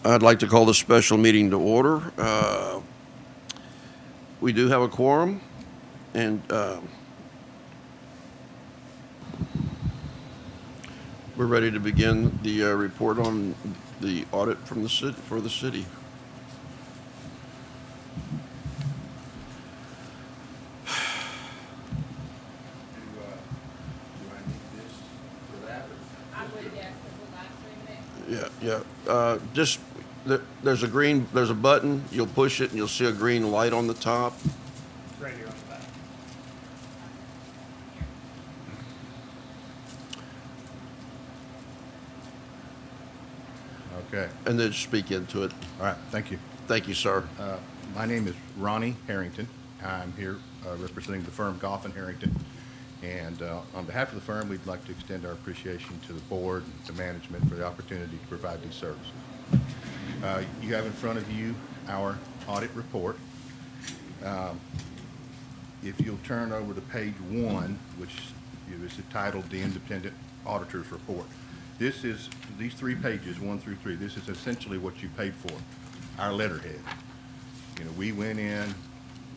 I'd like to call the special meeting to order. We do have a quorum, and we're ready to begin the report on the audit from the city, for the city. Do I need this for that? I would, yes, because we're live streaming it. Yeah. Just, there's a button, you'll push it and you'll see a green light on the top. Right here on the back. Okay. And then speak into it. All right. Thank you. Thank you, sir. My name is Ronnie Herrington. I'm here representing the firm Goff Herrington. And on behalf of the firm, we'd like to extend our appreciation to the board and to management for the opportunity to provide these services. You have in front of you our audit report. If you'll turn over to page 1, which is entitled The Independent Auditor's Report. These 3 pages, 1 through 3, this is essentially what you paid for, our letterhead. You know, we went in,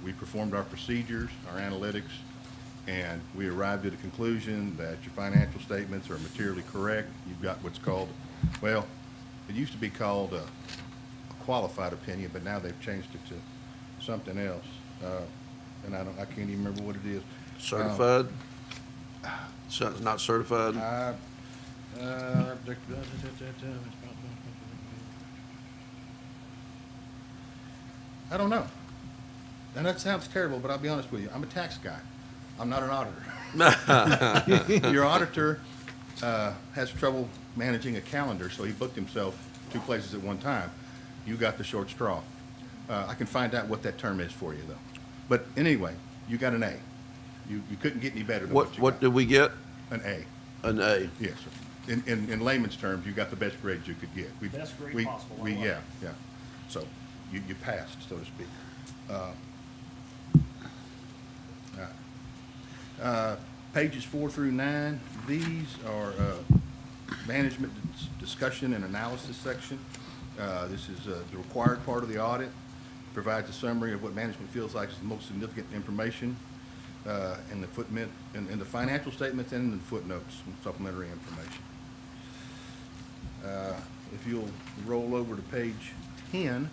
we performed our procedures, our analytics, and we arrived at a conclusion that your financial statements are materially correct. You've got what's called, well, it used to be called a qualified opinion, but now they've changed it to something else. And I can't even remember what it is. Certified? Not certified? I don't know. And that sounds terrible, but I'll be honest with you. I'm a tax guy. I'm not an auditor. Your auditor has trouble managing a calendar, so he booked himself 2 places at one time. You got the short straw. I can find out what that term is for you, though. But anyway, you got an A. You couldn't get any better than what you What got. did we get? An A. An A. Yes, sir. In layman's terms, you got the best grades you could get. Best grade possible, I like Yeah, it. yeah. So you passed, so to speak. Pages 4 through 9, these are management discussion and analysis section. This is the required part of the audit. Provides a summary of what management feels like is the most significant information in the financial statements and in the footnotes and supplementary information. If you'll roll over to page 10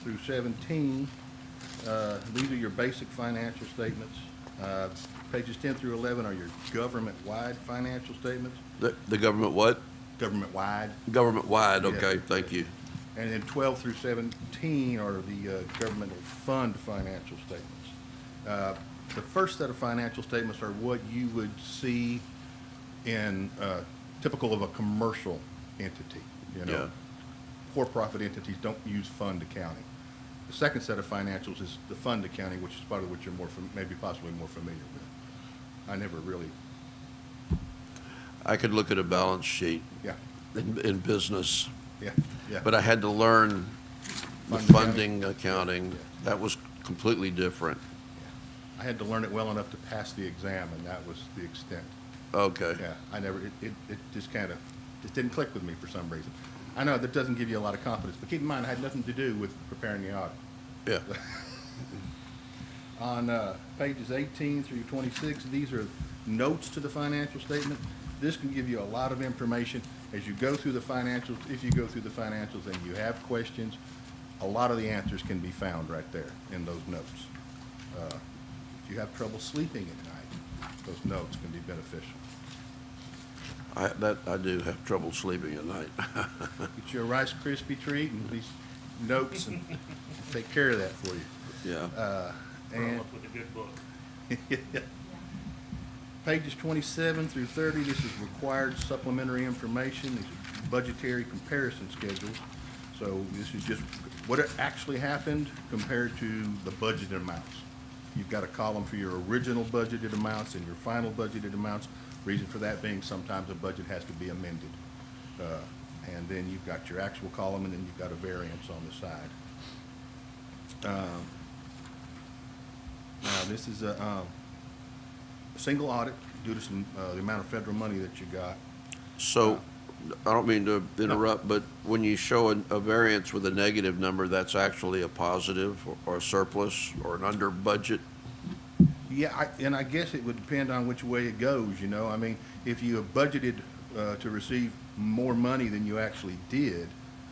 through 17, these are your basic financial statements. Pages 10 through 11 are your government-wide financial statements. The government what? Government-wide. Government-wide, okay, Yeah. thank you. And then 12 through 17 are the governmental fund financial statements. The first set of financial statements are what you would see in typical of a commercial entity. You know, Yeah. for-profit entities don't use fund accounting. The second set of financials is the fund accounting, which is part of what you're maybe possibly more familiar with. I never really, I could look at a balance sheet yeah, in business, yeah, yeah. but I had to learn the Fund funding accounting. Yeah. That was completely different. I had to learn it well enough to pass the exam, and that was the extent. Okay. Yeah, I never, it just kind of, just didn't click with me for some reason. I know that doesn't give you a lot of confidence, but keep in mind, it had nothing to do with preparing the audit. Yeah. On pages 18 through 26, these are notes to the financial statement. This can give you a lot of information as you go through the financials. If you go through the financials and you have questions, a lot of the answers can be found right there in those notes. If you have trouble sleeping at night, those notes can be beneficial. I do have trouble sleeping at night. Get you a Rice Krispie treat and these notes and take care of that for you. Yeah. Grown And up with a good book. pages 27 through 30, this is required supplementary information. These are budgetary comparison schedules. So this is just what actually happened compared to the budgeted amounts. You've got a column for your original budgeted amounts and your final budgeted amounts. Reason for that being sometimes a budget has to be amended. And then you've got your actual column, and then you've got a variance on the side. Now, this is a single audit due to the amount of federal money that you got. So I don't mean to interrupt, but when you show a variance with a negative number, that's actually a positive or a surplus or an under budget? Yeah, and I guess it would depend on which way it goes, you know. I mean, if you have budgeted to receive more money than you actually did,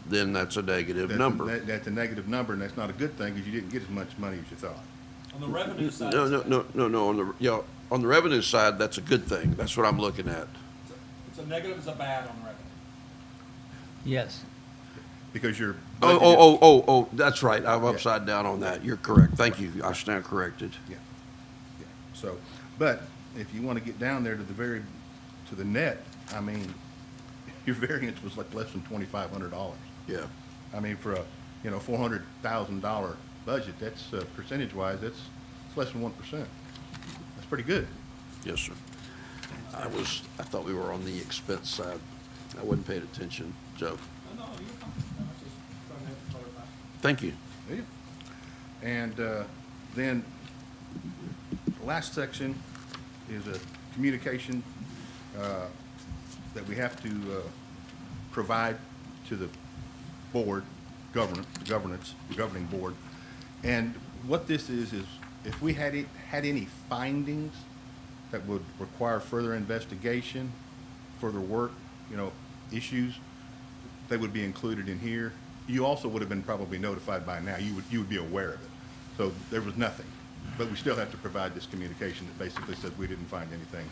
Then that's a negative that's number. that's a negative number, and that's not a good thing because you didn't get as much money as you thought. On the revenue side. No, on the revenue side, that's a good thing. That's what I'm looking at. It's a negative, it's a bad on revenue. Yes. Because you're. Oh, that's right. I'm Yeah. upside down on that. You're correct. Thank you. I stand corrected. Yeah, yeah. So, but if you want to get down there to the net, I mean, your variance was like less than $2,500. Yeah. I mean, for a, $400,000 budget, that's, percentage-wise, it's less than 1%. That's pretty good. Yes, sir. I thought we were on the expense side. I wasn't paying attention, Joe. No, you're fine. No, I was just trying to clarify. Thank you. Yeah. And then the last section is a communication that we have to provide to the board, the governing board. And what this is if we had any findings that would require further investigation, further work, issues, they would be included in here. You also would have been probably notified by now. You would be aware of it. So there was nothing. But we still have to provide this communication that basically says we didn't find anything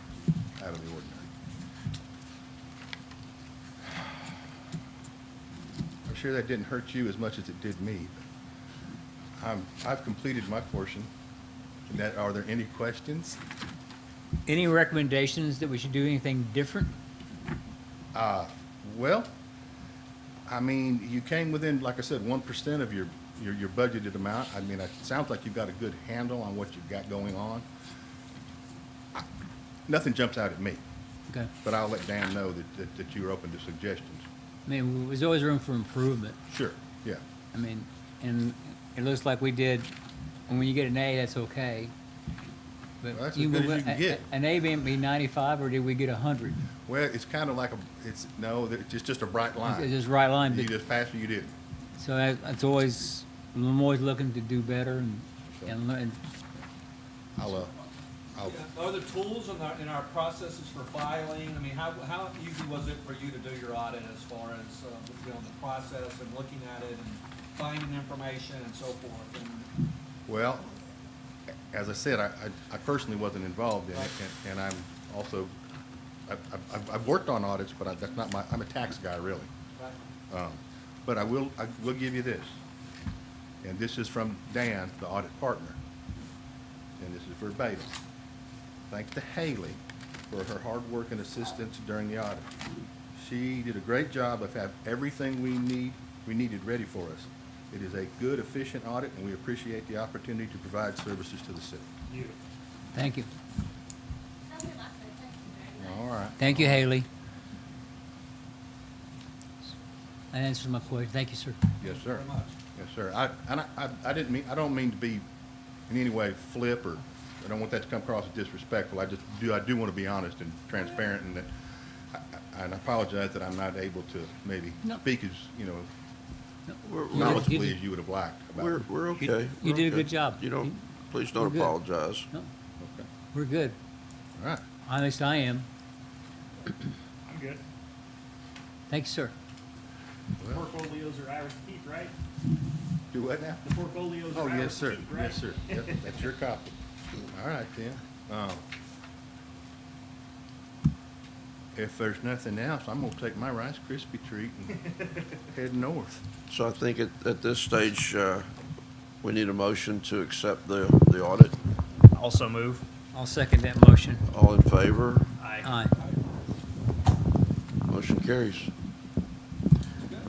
out of the ordinary. I'm sure that didn't hurt you as much as it did me. I've completed my portion. Are there any questions? Any recommendations that we should do anything different? Well, I mean, you came within, like I said, 1% of your budgeted amount. I mean, it sounds like you've got a good handle on what you've got going on. Nothing jumps out at me, Okay. but I'll let Dan know that you're open to suggestions. I mean, there's always room for improvement. Sure, yeah. I mean, and it looks like we did, and when you get an A, that's okay. But Well, that's as good as you can get. An A may be 95, or did we get 100? Well, it's kind of like it's just a bright line. It's just right line, You but, just passed or you didn't. so that's always, I'm always looking to do better and learn. I'll Are there tools in our processes for filing? I mean, how easy was it for you to do your audit as far as, the process and looking at it and finding information and so forth? And Well, as I said, I personally wasn't involved in it, and I'm also, I've worked on audits, but that's not I'm a tax guy, really. right? But I will give you this, and this is from Dan, the audit partner, and this is verbatim. Thanks to Hailey for her hard work and assistance during the audit. She did a great job of having everything we needed ready for us. It is a good, efficient audit, and we appreciate the opportunity to provide services to the city. Beautiful. Thank you. Something like that, thank you very much. All right. Thank you, Haley. That answers my question. Thank you, sir. Yes, sir. Very much. Yes, sir. I don't mean to be in any way flip, or I don't want that to come across as disrespectful. I do want to be honest and transparent, and that and I apologize that I'm not able to maybe No. speak as, We're knowledgeably as you would have liked about it. we're okay. You We're did a okay. good job. Please don't We're good. apologize. No, Okay. we're good. All right. At least I am. I'm good. Thank you, sir. Portfolios are Irish teeth, right? Do what now? The portfolios Oh, are Irish yes, sir. teeth, right? Yes, sir. Yep, that's your copy. All right, then. If there's nothing else, I'm gonna take my Rice Krispie treat and head north. So I think at this stage, we need a motion to accept the audit. Also move. I'll second that motion. All in favor? Aye. Aye. Motion carries. Good.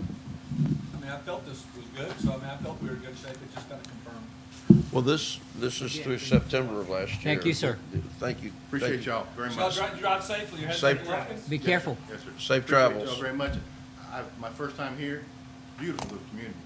I mean, I felt this was good, so I felt we were in good shape. It just got to confirm. Well, this is through September of last year. Thank you, sir. Thank you. Appreciate Thank you. y'all very So much. drive safely. Your head's Safe taken left. Be careful. Yes, sir. Safe Appreciate travels. y'all very much. My first time here, beautiful little community.